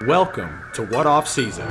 Welcome to What Off Season.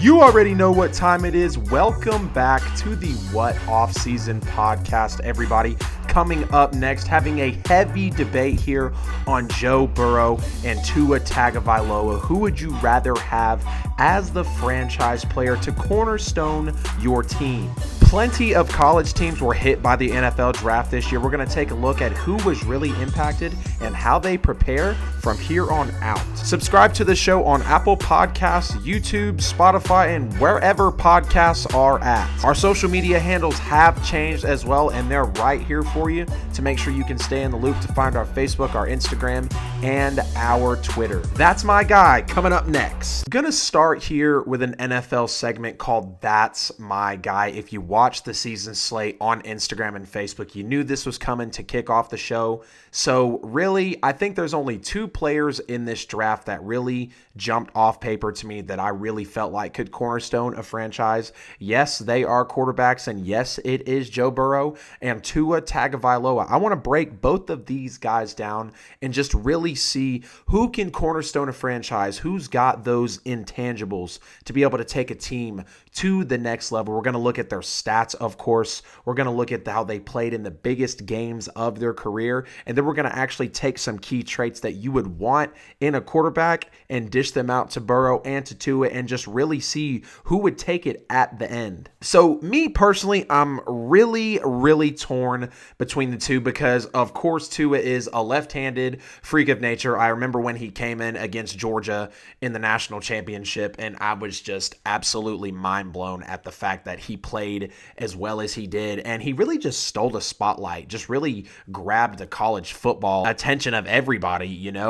You already know what time it is. Welcome back to the What Off Season podcast, everybody. Coming up next, having a heavy debate here on Joe Burrow and Tua Tagovailoa. Who would you rather have as the franchise player to cornerstone your team? Plenty of college teams were hit by the NFL draft this year. We're going to take a look at who was really impacted and how they prepare from here on out. Subscribe to the show on Apple Podcasts, YouTube, Spotify, and wherever podcasts are at. Our social media handles have changed as well, and they're right here for you to make sure you can stay in the loop to find our Facebook, our Instagram, and our Twitter. That's my guy coming up next. I'm going to start here with an NFL segment called That's My Guy. If you watched the season slate on Instagram and Facebook, you knew this was coming to kick off the show. So really, I think there's only two players in this draft that really jumped off paper to me that I really felt like could cornerstone a franchise. Yes, they are quarterbacks, and yes, it is Joe Burrow and Tua Tagovailoa. I want to break both of these guys down and just really see who can cornerstone a franchise, who's got those intangibles to be able to take a team to the next level. We're going to look at their stats, of course. We're going to look at how they played in the biggest games of their career, and then we're going to actually take some key traits that you would want in a quarterback and dish them out to Burrow and to Tua and just really see who would take it at the end. So me personally, I'm really torn between the two because, of course, Tua is a left-handed freak of nature. I remember when he came in against Georgia in the national championship, and I was just absolutely mind blown at the fact that he played as well as he did, and he really just stole the spotlight, just really grabbed the college football attention of everybody.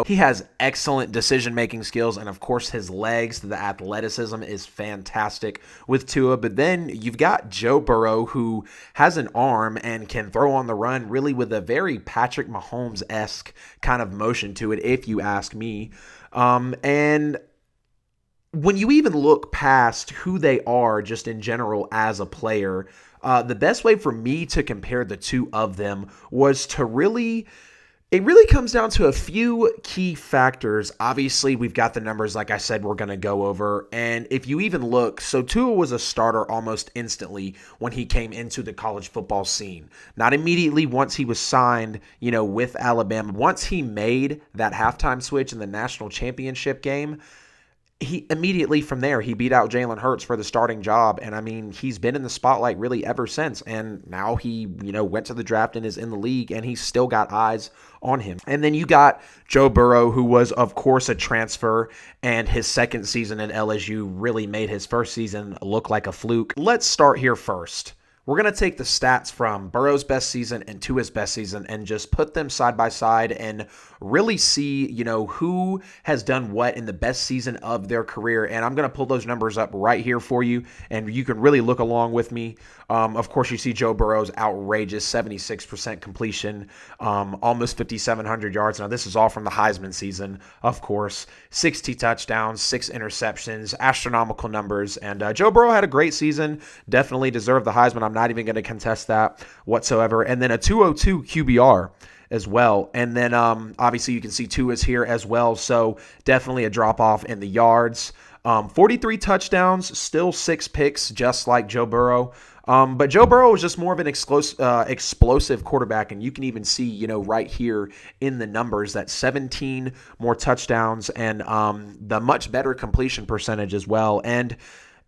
He has excellent decision-making skills, and of course his legs, the athleticism is fantastic with Tua. But then you've got Joe Burrow, who has an arm and can throw on the run really with a very Patrick Mahomes-esque kind of motion to it, if you ask me. And when you even look past who they are just in general as a player, the best way for me to compare the two of them was to it really comes down to a few key factors. Obviously, we've got the numbers, like I said, we're going to go over. And if you even look, so Tua was a starter almost instantly when he came into the college football scene. Not immediately once he was signed, with Alabama. Once he made that halftime switch in the national championship game, he immediately from there, he beat out Jalen Hurts for the starting job. And I mean, he's been in the spotlight really ever since. And now he, went to the draft and is in the league, and he's still got eyes on him. And then you got Joe Burrow, who was, of course, a transfer, and his second season at LSU really made his first season look like a fluke. Let's start here first. We're going to take the stats from Burrow's best season and Tua's best season and just put them side by side and really see, who has done what in the best season of their career. And I'm going to pull those numbers up right here for you, and you can really look along with me. Of course, you see Joe Burrow's outrageous 76% completion, almost 5,700 yards. Now, this is all from the Heisman season, of course. 60 touchdowns, 6 interceptions, astronomical numbers. And Joe Burrow had a great season, definitely deserved the Heisman. I'm not even going to contest that whatsoever. And then a 202 QBR as well. And then obviously you can see Tua's here as well. So definitely a drop off in the yards. 43 touchdowns, still 6 picks, just like Joe Burrow. But Joe Burrow was just more of an explosive quarterback, and you can even see, right here in the numbers that 17 more touchdowns and the much better completion percentage as well. And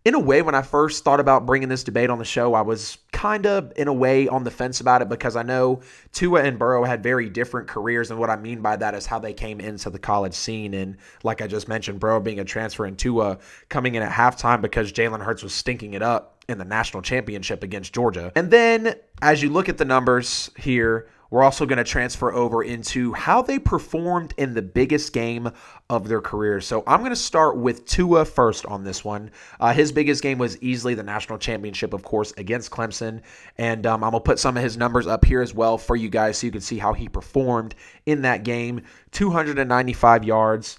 in a way, when I first thought about bringing this debate on the show, I was kind of, in a way, on the fence about it because I know Tua and Burrow had very different careers, and what I mean by that is how they came into the college scene. And like I just mentioned, Burrow being a transfer and Tua coming in at halftime because Jalen Hurts was stinking it up in the national championship against Georgia. And then, as you look at the numbers here, we're also going to transfer over into how they performed in the biggest game of their career. So I'm going to start with Tua first on this one. His biggest game was easily the national championship, of course, against Clemson. And I'm going to put some of his numbers up here as well for you guys so you can see how he performed in that game. 295 yards,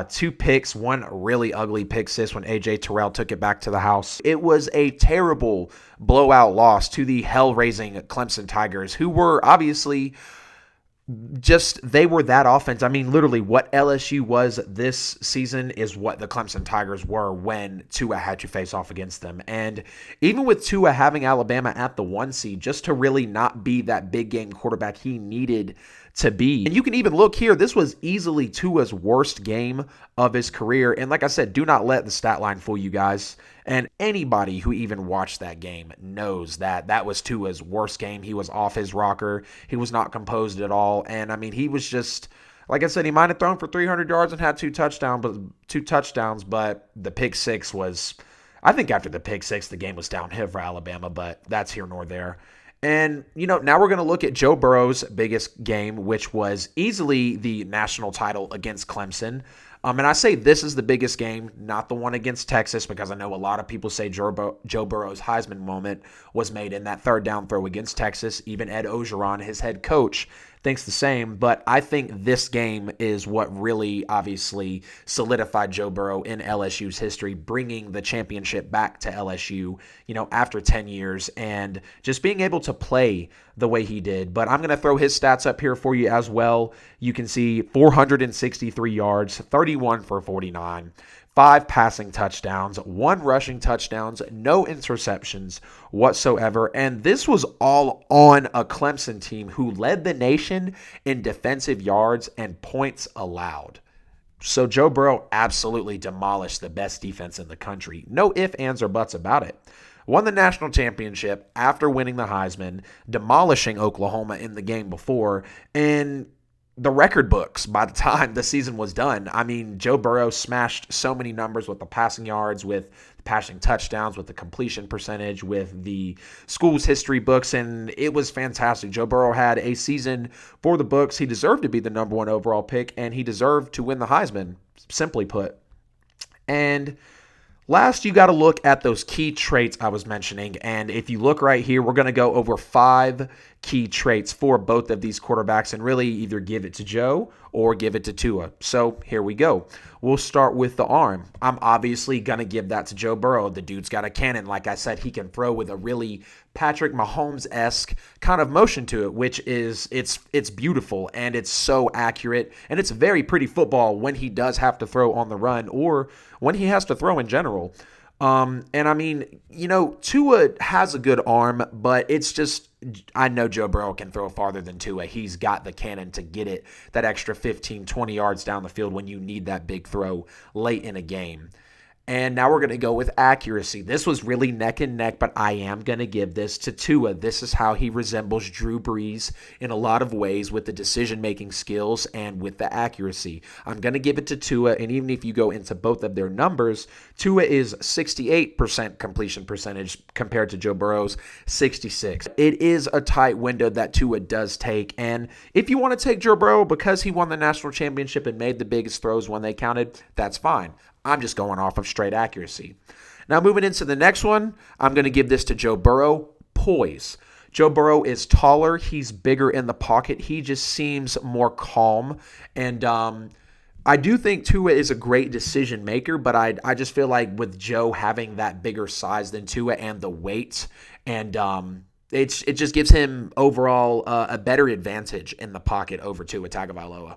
2 picks, one really ugly pick six when A.J. Terrell took it back to the house. It was a terrible blowout loss to the hell-raising Clemson Tigers, who were obviously they were that offense. I mean, literally what LSU was this season is what the Clemson Tigers were when Tua had to face off against them. And even with Tua having Alabama at the 1 seed, just to really not be that big game quarterback he needed to be. And you can even look here, this was easily Tua's worst game of his career. And like I said, do not let the stat line fool you guys. And anybody who even watched that game knows that that was Tua's worst game. He was off his rocker. He was not composed at all. And I mean, he was just, like I said, he might have thrown for 300 yards and had 2 touchdowns, but the pick six was, I think after the pick six, the game was downhill for Alabama, but that's here nor there. And, now we're going to look at Joe Burrow's biggest game, which was easily the national title against Clemson. And I say this is the biggest game, not the one against Texas, because I know a lot of people say Joe Burrow's Heisman moment was made in that third down throw against Texas. Even Ed Orgeron, his head coach, thinks the same. But I think this game is what really obviously solidified Joe Burrow in LSU's history, bringing the championship back to LSU, after 10 years and just being able to play the way he did. But I'm going to throw his stats up here for you as well. You can see 463 yards, 31 for 49, 5 passing touchdowns, 1 rushing touchdowns, no interceptions whatsoever. And this was all on a Clemson team who led the nation in defensive yards and points allowed. So Joe Burrow absolutely demolished the best defense in the country. No ifs, ands, or buts about it. Won the national championship after winning the Heisman, demolishing Oklahoma in the game before, and the record books by the time the season was done. I mean, Joe Burrow smashed so many numbers with the passing yards, with the passing touchdowns, with the completion percentage, with the school's history books, and it was fantastic. Joe Burrow had a season for the books. He deserved to be the number 1 overall pick, and he deserved to win the Heisman, simply put. And last, you got to look at those key traits I was mentioning. And if you look right here, we're going to go over 5 key traits for both of these quarterbacks and really either give it to Joe or give it to Tua. So here we go. We'll start with the arm. I'm obviously going to give that to Joe Burrow. The dude's got a cannon. Like I said, he can throw with a really Patrick Mahomes-esque kind of motion to it, which is, it's beautiful and it's so accurate. And it's very pretty football when he does have to throw on the run or when he has to throw in general. And I mean, Tua has a good arm, but it's just, I know Joe Burrow can throw farther than Tua. He's got the cannon to get it that extra 15, 20 yards down the field when you need that big throw late in a game. And now we're going to go with accuracy. This was really neck and neck, but I am going to give this to Tua. This is how he resembles Drew Brees in a lot of ways with the decision-making skills and with the accuracy. I'm going to give it to Tua, and even if you go into both of their numbers, Tua is 68% completion percentage compared to Joe Burrow's 66%. It is a tight window that Tua does take, and if you want to take Joe Burrow because he won the national championship and made the biggest throws when they counted, that's fine. I'm just going off of straight accuracy. Now moving into the next one, I'm going to give this to Joe Burrow. Poise. Joe Burrow is taller. He's bigger in the pocket. He just seems more calm. And I do think Tua is a great decision maker, but I just feel like with Joe having that bigger size than Tua and the weight, and it just gives him overall a better advantage in the pocket over Tua Tagovailoa.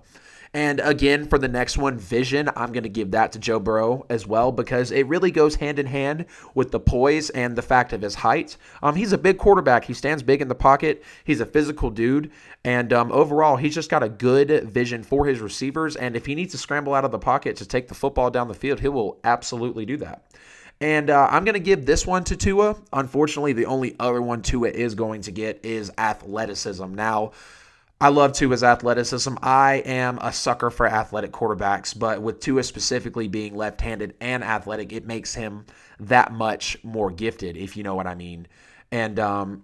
And again, for the next one, vision, I'm going to give that to Joe Burrow as well because it really goes hand in hand with the poise and the fact of his height. He's a big quarterback. He stands big in the pocket. He's a physical dude. And overall, he's just got a good vision for his receivers. And if he needs to scramble out of the pocket to take the football down the field, he will absolutely do that. And I'm going to give this one to Tua. Unfortunately, the only other one Tua is going to get is athleticism. Now, I love Tua's athleticism. I am a sucker for athletic quarterbacks, but with Tua specifically being left-handed and athletic, it makes him that much more gifted, if you know what I mean. And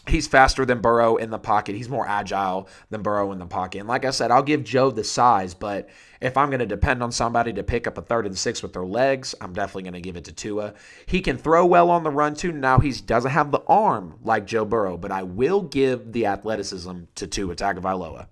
he's faster than Burrow in the pocket. He's more agile than Burrow in the pocket. And like I said, I'll give Joe the size, but if I'm going to depend on somebody to pick up a 3rd and 6 with their legs, I'm definitely going to give it to Tua. He can throw well on the run too. Now he doesn't have the arm like Joe Burrow, but I will give the athleticism to Tua Tagovailoa.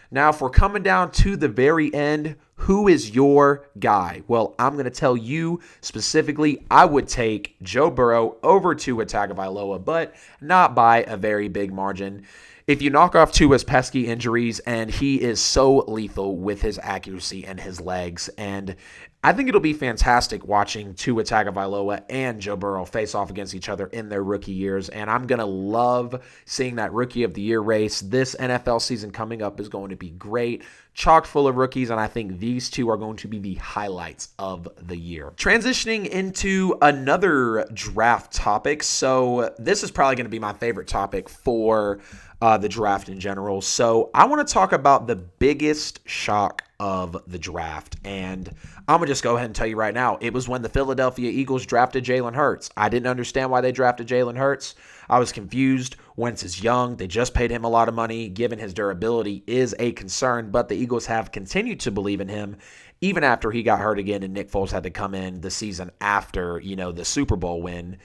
Now, if we're coming down to the very end, who is your guy? Well, I'm going to tell you specifically, I would take Joe Burrow over Tua Tagovailoa, but not by a very big margin. If you knock off Tua's pesky injuries, and he is so lethal with his accuracy and his legs, and I think it'll be fantastic watching Tua Tagovailoa and Joe Burrow face off against each other in their rookie years, and I'm going to love seeing that Rookie of the Year race. This NFL season coming up is going to be great, chock full of rookies, and I think these two are going to be the highlights of the year. Transitioning into another draft topic, so this is probably going to be my favorite topic for the draft in general. So I want to talk about the biggest shock of the draft. And I'm going to just go ahead and tell you right now, it was when the Philadelphia Eagles drafted Jalen Hurts. I didn't understand why they drafted Jalen Hurts. I was confused. Wentz is young. They just paid him a lot of money. Given his durability is a concern, but the Eagles have continued to believe in him even after he got hurt again and Nick Foles had to come in the season after, the Super Bowl win.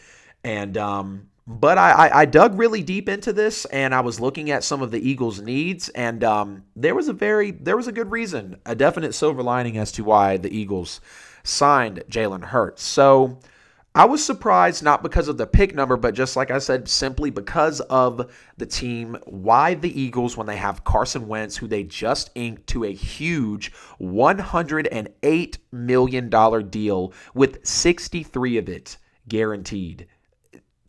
And, but I dug really deep into this, and I was looking at some of the Eagles' needs, and there was a good reason, a definite silver lining as to why the Eagles signed Jalen Hurts. So I was surprised, not because of the pick number, but just like I said, simply because of the team. Why the Eagles, when they have Carson Wentz, who they just inked to a huge $108 million deal with 63 of it guaranteed.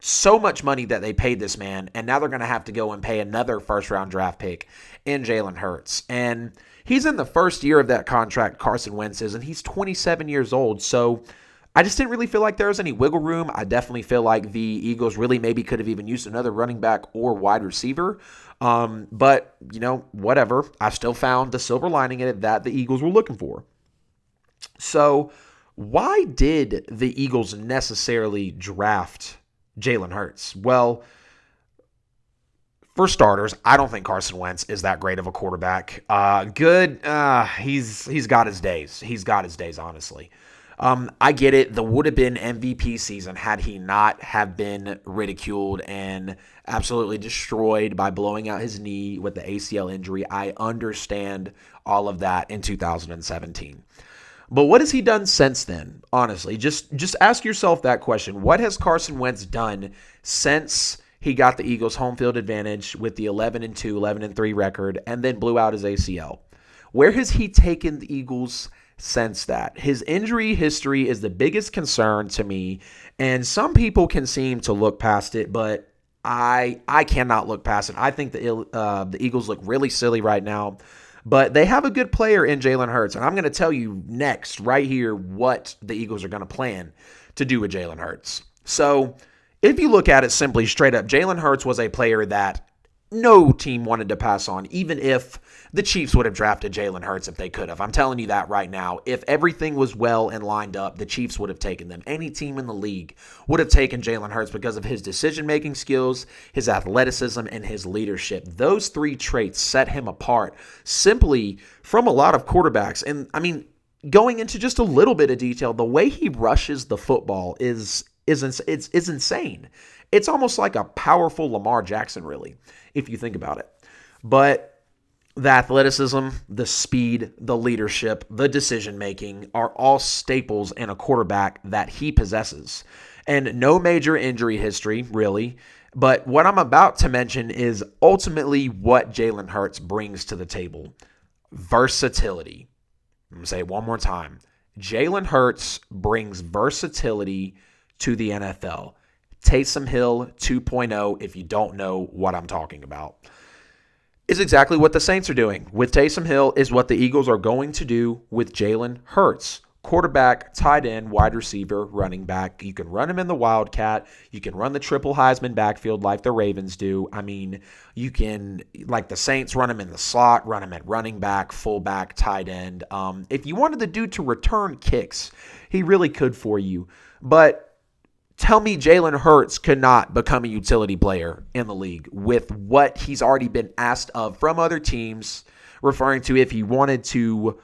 So much money that they paid this man, and now they're going to have to go and pay another first-round draft pick in Jalen Hurts. And he's in the first year of that contract, Carson Wentz is, and he's 27 years old. So I just didn't really feel like there was any wiggle room. I definitely feel like the Eagles really maybe could have even used another running back or wide receiver. But, whatever. I still found the silver lining in it that the Eagles were looking for. So why did the Eagles necessarily draft Jalen Hurts? Well, for starters, I don't think Carson Wentz is that great of a quarterback. He's got his days. He's got his days, honestly. I get it. The would have been MVP season had he not have been ridiculed and absolutely destroyed by blowing out his knee with the ACL injury. I understand all of that in 2017. But what has he done since then? Honestly, just ask yourself that question. What has Carson Wentz done since he got the Eagles home field advantage with the 11-2, 11-3 record and then blew out his ACL? Where has he taken the Eagles since that? His injury history is the biggest concern to me, and some people can seem to look past it, but I cannot look past it. I think the Eagles look really silly right now. But they have a good player in Jalen Hurts, and I'm going to tell you next, right here, what the Eagles are going to plan to do with Jalen Hurts. So if you look at it simply straight up, Jalen Hurts was a player that no team wanted to pass on, even if the Chiefs would have drafted Jalen Hurts if they could have. I'm telling you that right now. If everything was well and lined up, the Chiefs would have taken them. Any team in the league would have taken Jalen Hurts because of his decision-making skills, his athleticism, and his leadership. Those three traits set him apart simply from a lot of quarterbacks. And, going into just a little bit of detail, the way he rushes the football is insane. It's almost like a powerful Lamar Jackson, really, if you think about it. But the athleticism, the speed, the leadership, the decision-making are all staples in a quarterback that he possesses. And no major injury history, really. But what I'm about to mention is ultimately what Jalen Hurts brings to the table. Versatility. I'm going to say it one more time. Jalen Hurts brings versatility to the NFL. Taysom Hill 2.0, if you don't know what I'm talking about, is exactly what the Saints are doing with Taysom Hill, is what the Eagles are going to do with Jalen Hurts. Quarterback, tight end, wide receiver, running back. You can run him in the Wildcat. You can run the triple Heisman backfield like the Ravens do. You can, like the Saints, run him in the slot, run him at running back, fullback, tight end. If you wanted the dude to return kicks, he really could for you. But tell me Jalen Hurts could not become a utility player in the league with what he's already been asked of from other teams, referring if he wanted to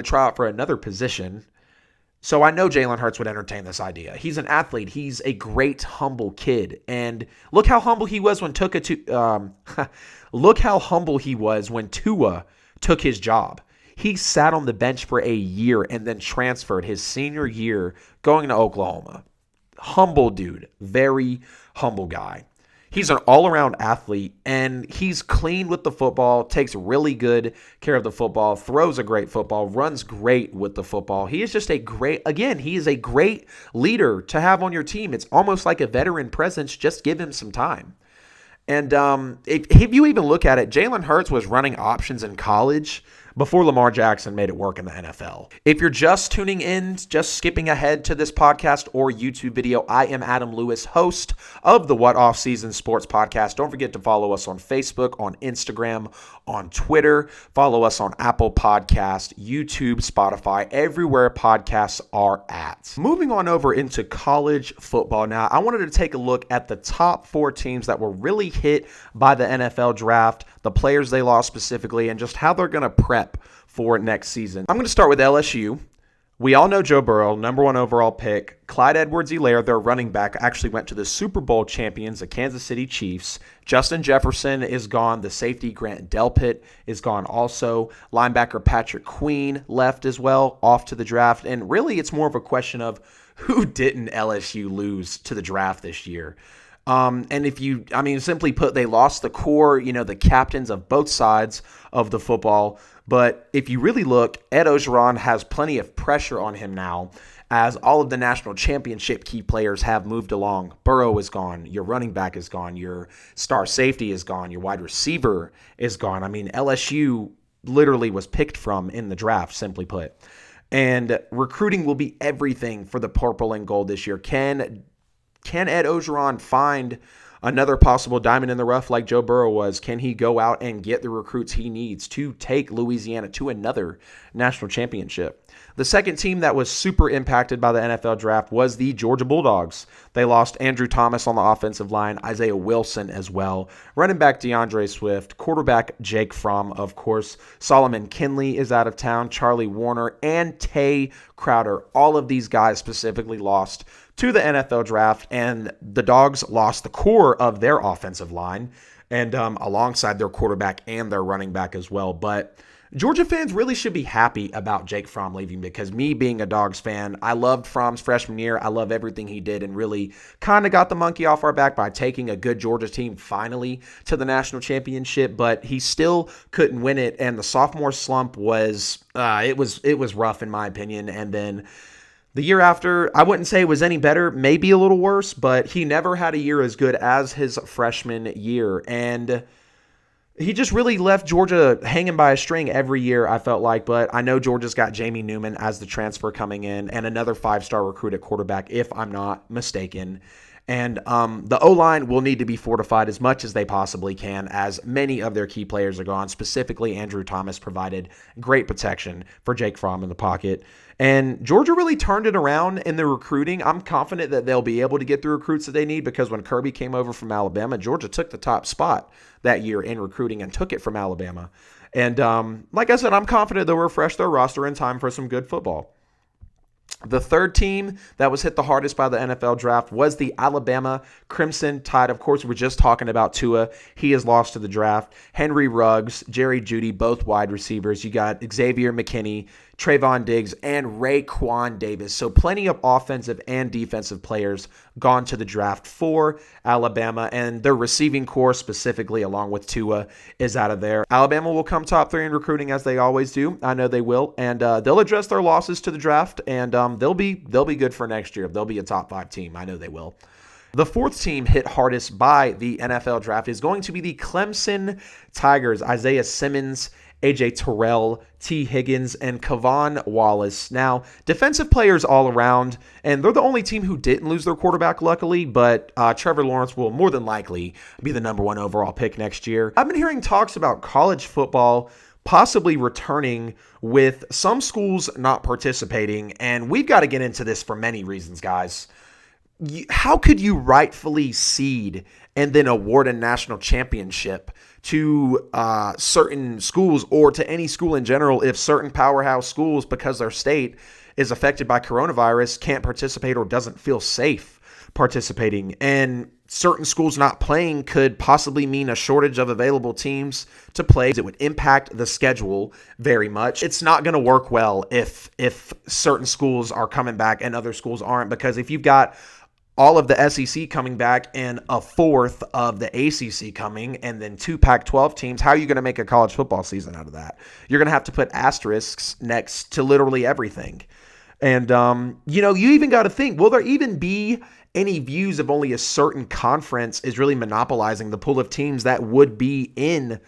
try out for another position. So I know Jalen Hurts would entertain this idea. He's an athlete. He's a great, humble kid. And look how humble he was when look how humble he was when Tua took his job. He sat on the bench for a year and then transferred his senior year going to Oklahoma. Humble dude. Very humble guy. He's an all-around athlete, and he's clean with the football, takes really good care of the football, throws a great football, runs great with the football. He is just he is a great leader to have on your team. It's almost like a veteran presence. Just give him some time. And if you even look at it, Jalen Hurts was running options in college before Lamar Jackson made it work in the NFL. If you're just tuning in, just skipping ahead to this podcast or YouTube video, I am Adam Lewis, host of the What Off Season Sports Podcast. Don't forget to follow us on Facebook, on Instagram, on Twitter. Follow us on Apple Podcasts, YouTube, Spotify, everywhere podcasts are at. Moving on over into college football now, I wanted to take a look at the top 4 teams that were really hit by the NFL draft, the players they lost specifically, and just how they're going to prep for next season. I'm going to start with LSU. We all know Joe Burrow, number 1 overall pick. Clyde Edwards-Helaire, their running back, actually went to the Super Bowl champions, the Kansas City Chiefs. Justin Jefferson is gone. The safety Grant Delpit is gone also. Linebacker Patrick Queen left as well, off to the draft. And really, it's more of a question of who didn't LSU lose to the draft this year. Simply put, they lost the core, the captains of both sides of the football. But if you really look, Ed Orgeron has plenty of pressure on him now as all of the national championship key players have moved along. Burrow is gone. Your running back is gone. Your star safety is gone. Your wide receiver is gone. LSU literally was picked from in the draft, simply put. And recruiting will be everything for the purple and gold this year. Can Ed Orgeron find another possible diamond in the rough like Joe Burrow was? Can he go out and get the recruits he needs to take Louisiana to another national championship? The second team that was super impacted by the NFL draft was the Georgia Bulldogs. They lost Andrew Thomas on the offensive line, Isaiah Wilson as well, running back DeAndre Swift, quarterback Jake Fromm, of course. Solomon Kinley is out of town, Charlie Warner, and Tay Crowder. All of these guys specifically lost to the NFL draft, and the Dogs lost the core of their offensive line and alongside their quarterback and their running back as well. But Georgia fans really should be happy about Jake Fromm leaving, because me being a Dogs fan, I loved Fromm's freshman year. I love everything he did and really kind of got the monkey off our back by taking a good Georgia team finally to the national championship, but he still couldn't win it, and the sophomore slump was it was rough in my opinion. And then the year after, I wouldn't say it was any better, maybe a little worse, but he never had a year as good as his freshman year. And he just really left Georgia hanging by a string every year, I felt like. But I know Georgia's got Jamie Newman as the transfer coming in and another 5-star recruit at quarterback, if I'm not mistaken. And the O-line will need to be fortified as much as they possibly can, as many of their key players are gone. Specifically, Andrew Thomas provided great protection for Jake Fromm in the pocket. And Georgia really turned it around in the recruiting. I'm confident that they'll be able to get the recruits that they need, because when Kirby came over from Alabama, Georgia took the top spot that year in recruiting and took it from Alabama. And like I said, I'm confident they'll refresh their roster in time for some good football. The third team that was hit the hardest by the NFL draft was the Alabama Crimson Tide. Of course, we're just talking about Tua. He is lost to the draft. Henry Ruggs, Jerry Jeudy, both wide receivers. You got Xavier McKinney, Trayvon Diggs, and Raekwon Davis. So plenty of offensive and defensive players gone to the draft for Alabama, and their receiving core specifically, along with Tua, is out of there. Alabama will come top 3 in recruiting, as they always do. I know they will, and they'll address their losses to the draft, and they'll be good for next year. They'll be a top 5 team. I know they will. The fourth team hit hardest by the NFL draft is going to be the Clemson Tigers. Isaiah Simmons, AJ Terrell, T. Higgins, and Kavon Wallace. Now, defensive players all around, and they're the only team who didn't lose their quarterback, luckily, but Trevor Lawrence will more than likely be the number 1 overall pick next year. I've been hearing talks about college football possibly returning, with some schools not participating, and we've got to get into this for many reasons, guys. How could you rightfully seed and then award a national championship to certain schools, or to any school in general, if certain powerhouse schools, because they're state, is affected by coronavirus can't participate or doesn't feel safe participating. And certain schools not playing could possibly mean a shortage of available teams to play. It would impact the schedule very much. It's not going to work well if certain schools are coming back and other schools aren't, because if you've got all of the SEC coming back and a fourth of the ACC coming and then 2 Pac-12 teams, how are you going to make a college football season out of that? You're going to have to put asterisks next to literally everything. And, you even got to think, will there even be any views of only a certain conference is really monopolizing the pool of teams that would be in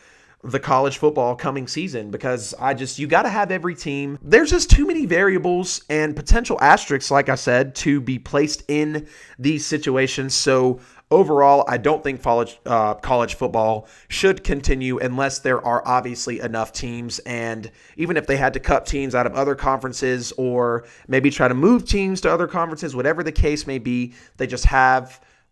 the college football coming season? Because you got to have every team. There's just too many variables and potential asterisks, like I said, to be placed in these situations. So overall, I don't think college football should continue unless there are obviously enough teams. And even if they had to cut teams out of other conferences or maybe try to move teams to other conferences, whatever the case may be,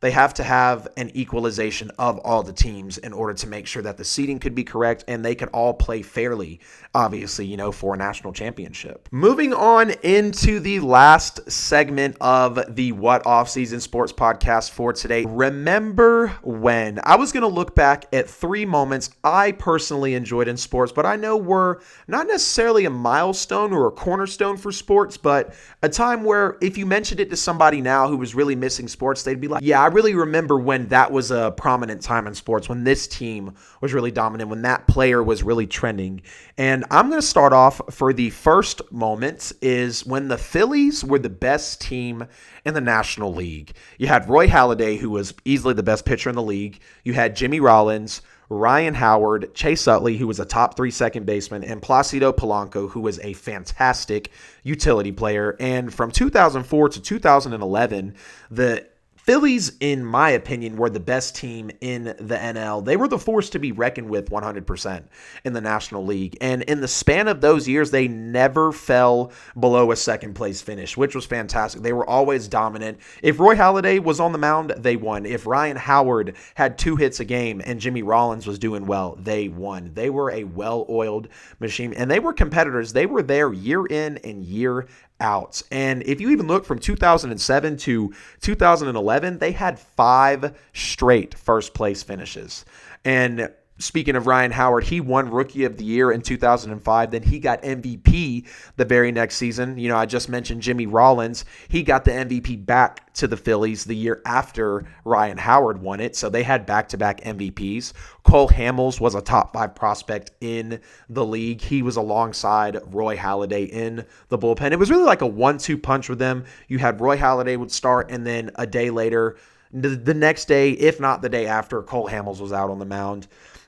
they have to have an equalization of all the teams in order to make sure that the seeding could be correct and they could all play fairly, obviously, for a national championship. Moving on into the last segment of the What Offseason Sports podcast for today. Remember when? I was going to look back at 3 moments I personally enjoyed in sports, but I know were not necessarily a milestone or a cornerstone for sports, but a time where if you mentioned it to somebody now who was really missing sports, they'd be like, yeah, I really remember when that was a prominent time in sports, when this team was really dominant, when that player was really trending. And I'm going to start off for the first moment is when the Phillies were the best team in the National League. You had Roy Halladay, who was easily the best pitcher in the league. You had Jimmy Rollins, Ryan Howard, Chase Utley, who was a top 3 second baseman, and Placido Polanco, who was a fantastic utility player. And from 2004 to 2011, the Phillies, in my opinion, were the best team in the NL. They were the force to be reckoned with 100% in the National League. And in the span of those years, they never fell below a second place finish, which was fantastic. They were always dominant. If Roy Halladay was on the mound, they won. If Ryan Howard had 2 hits a game and Jimmy Rollins was doing well, they won. They were a well-oiled machine, and they were competitors. They were there year in and year out. And if you even look from 2007 to 2011, they had 5 straight first place finishes. And speaking of Ryan Howard, he won Rookie of the Year in 2005. Then he got MVP the very next season. I just mentioned Jimmy Rollins. He got the MVP back to the Phillies the year after Ryan Howard won it. So they had back-to-back MVPs. Cole Hamels was a top 5 prospect in the league. He was alongside Roy Halladay in the bullpen. It was really like a 1-2 punch with them. You had Roy Halladay would start, and then a day later, the next day, if not the day after, Cole Hamels was out on the mound.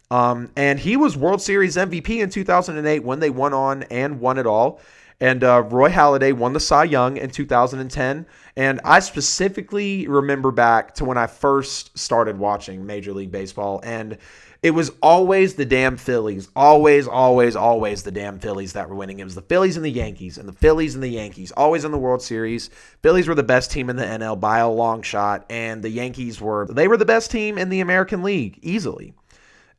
And he was World Series MVP in 2008 when they won it all. And Roy Halladay won the Cy Young in 2010. And I specifically remember back to when I first started watching Major League Baseball. And it was always the damn Phillies. Always, always, always the damn Phillies that were winning. It was the Phillies and the Yankees, and the Phillies and the Yankees. Always in the World Series. Phillies were the best team in the NL by a long shot. And the Yankees were the best team in the American League, easily.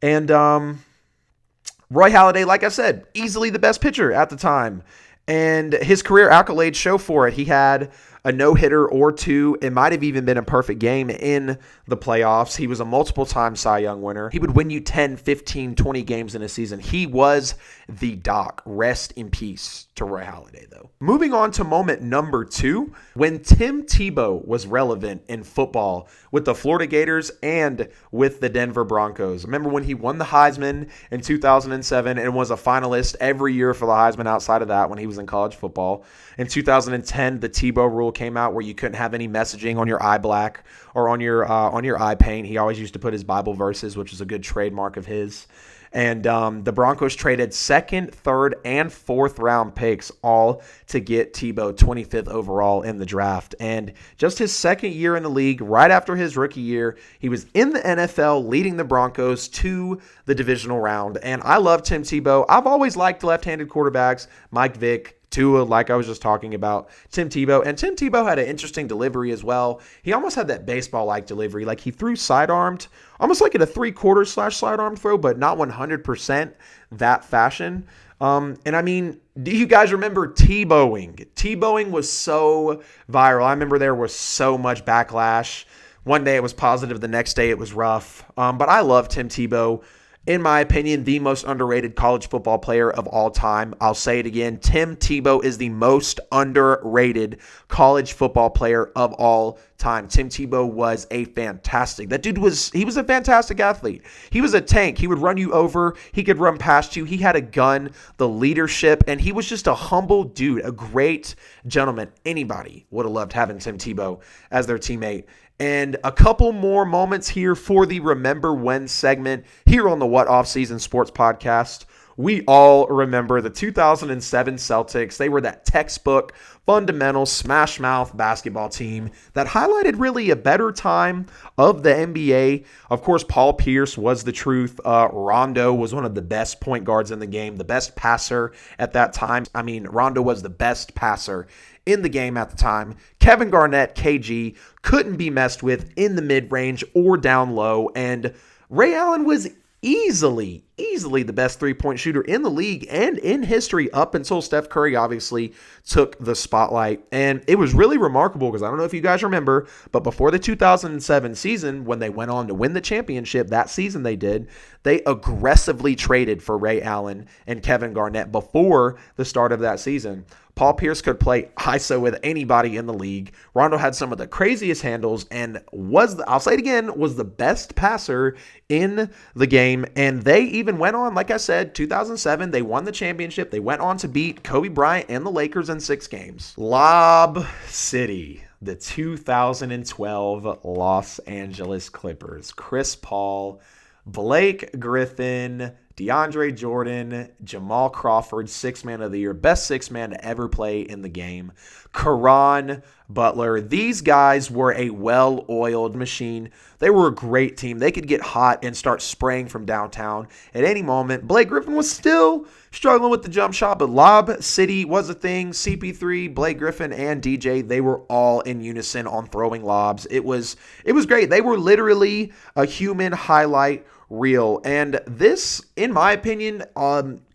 And Roy Halladay, like I said, easily the best pitcher at the time. And his career accolades show for it. He had a no-hitter or 2. It might have even been a perfect game in the playoffs. He was a multiple-time Cy Young winner. He would win you 10, 15, 20 games in a season. He was the Doc. Rest in peace to Roy Halladay, though. Moving on to moment number 2, when Tim Tebow was relevant in football with the Florida Gators and with the Denver Broncos. Remember when he won the Heisman in 2007 and was a finalist every year for the Heisman outside of that when he was in college football. In 2010, the Tebow rule came out where you couldn't have any messaging on your eye black or on your eye paint. He always used to put his Bible verses, which is a good trademark of his. And the Broncos traded 2nd, 3rd, and 4th round picks all to get Tebow 25th overall in the draft. And just his 2nd year in the league, right after his rookie year, he was in the NFL leading the Broncos to the divisional round. And I love Tim Tebow. I've always liked left-handed quarterbacks, Mike Vick, Tua, like I was just talking about, Tim Tebow. And Tim Tebow had an interesting delivery as well. He almost had that baseball-like delivery. Like he threw sidearmed, almost like at a 3/4 / sidearm throw, but not 100% that fashion. And I mean, do you guys remember Tebowing? Tebowing was so viral. I remember there was so much backlash. One day it was positive, the next day it was rough. But I love Tim Tebow. In my opinion, the most underrated college football player of all time. I'll say it again. Tim Tebow is the most underrated college football player of all time. Tim Tebow was a fantastic. He was a fantastic athlete. He was a tank. He would run you over. He could run past you. He had a gun, the leadership, and he was just a humble dude, a great gentleman. Anybody would have loved having Tim Tebow as their teammate. And a couple more moments here for the Remember When segment here on the What Offseason Sports Podcast. We all remember the 2007 Celtics. They were that textbook, fundamental, smash-mouth basketball team that highlighted really a better time of the NBA. Of course, Paul Pierce was the truth. Rondo was one of the best point guards in the game, the best passer at that time. I mean, Rondo was the best passer in the game at the time. Kevin Garnett, KG, couldn't be messed with in the mid-range or down low. And Ray Allen was easily the best three-point shooter in the league and in history up until Steph Curry obviously took the spotlight. And it was really remarkable because I don't know if you guys remember, but before the 2007 season, when they went on to win the championship, that season they aggressively traded for Ray Allen and Kevin Garnett before the start of that season. Paul Pierce could play ISO with anybody in the league. Rondo had some of the craziest handles and was the best passer in the game. And they even went on, like I said, 2007, they won the championship. They went on to beat Kobe Bryant and the Lakers in 6 games. Lob City, the 2012 Los Angeles Clippers. Chris Paul, Blake Griffin, DeAndre Jordan, Jamal Crawford, sixth man of the year, best sixth man to ever play in the game. Caron Butler. These guys were a well-oiled machine. They were a great team. They could get hot and start spraying from downtown at any moment. Blake Griffin was still struggling with the jump shot, but Lob City was a thing. CP3, Blake Griffin, and DJ, they were all in unison on throwing lobs. It was great. They were literally a human highlight reel. And this, in my opinion,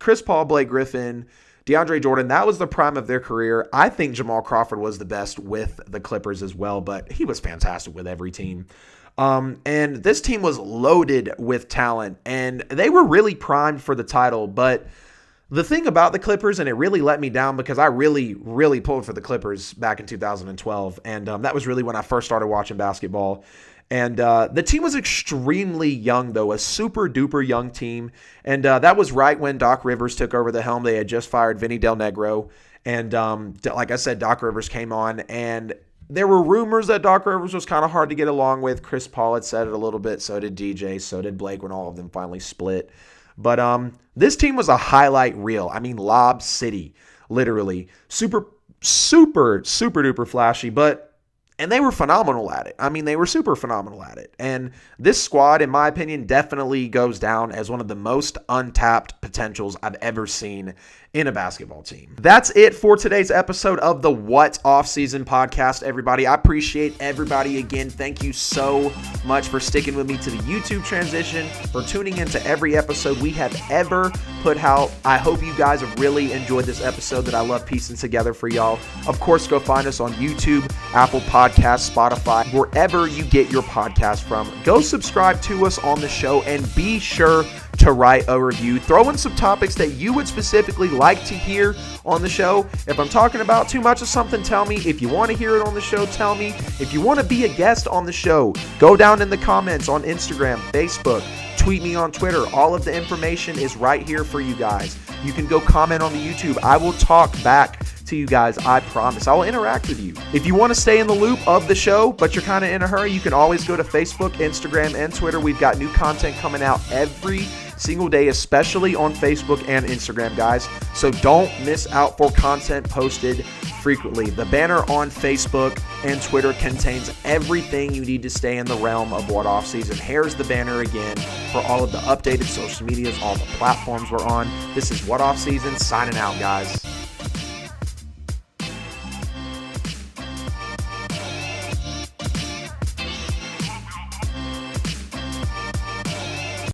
Chris Paul, Blake Griffin, DeAndre Jordan, that was the prime of their career. I think Jamal Crawford was the best with the Clippers as well, but he was fantastic with every team. And this team was loaded with talent, and they were really primed for the title. But the thing about the Clippers, and it really let me down because I really pulled for the Clippers back in 2012, and that was really when I first started watching basketball. And the team was extremely young, though, a super-duper young team. And that was right when Doc Rivers took over the helm. They had just fired Vinny Del Negro. And like I said, Doc Rivers came on. And there were rumors that Doc Rivers was kind of hard to get along with. Chris Paul had said it a little bit. So did DJ. So did Blake when all of them finally split. But this team was a highlight reel. I mean, Lob City, literally. Super duper flashy. And they were phenomenal at it. I mean, they were super phenomenal at it. And this squad, in my opinion, definitely goes down as one of the most untapped potentials I've ever seen in a basketball team. That's it for today's episode of the What Offseason Podcast, everybody. I appreciate everybody again. Thank you so much for sticking with me to the YouTube transition, for tuning into every episode we have ever put out. I hope you guys have really enjoyed this episode that I love piecing together for y'all. Of course, go find us on YouTube, Apple Podcasts, Spotify, wherever you get your podcast from. Go subscribe to us on the show and be sure to write a review. Throw in some topics that you would specifically like to hear on the show. If I'm talking about too much of something, tell me. If you want to hear it on the show, tell me. If you want to be a guest on the show, go down in the comments on Instagram, Facebook, tweet me on Twitter. All of the information is right here for you guys. You can go comment on the YouTube. I will talk back to you guys. I promise. I will interact with you. If you want to stay in the loop of the show, but you're kind of in a hurry, you can always go to Facebook, Instagram, and Twitter. We've got new content coming out every single day, especially on Facebook and Instagram, guys. So don't miss out for content posted frequently. The banner on Facebook and Twitter contains everything you need to stay in the realm of What Offseason. Here's the banner again for all of the updated social medias, all the platforms we're on. This is What Offseason signing out, guys.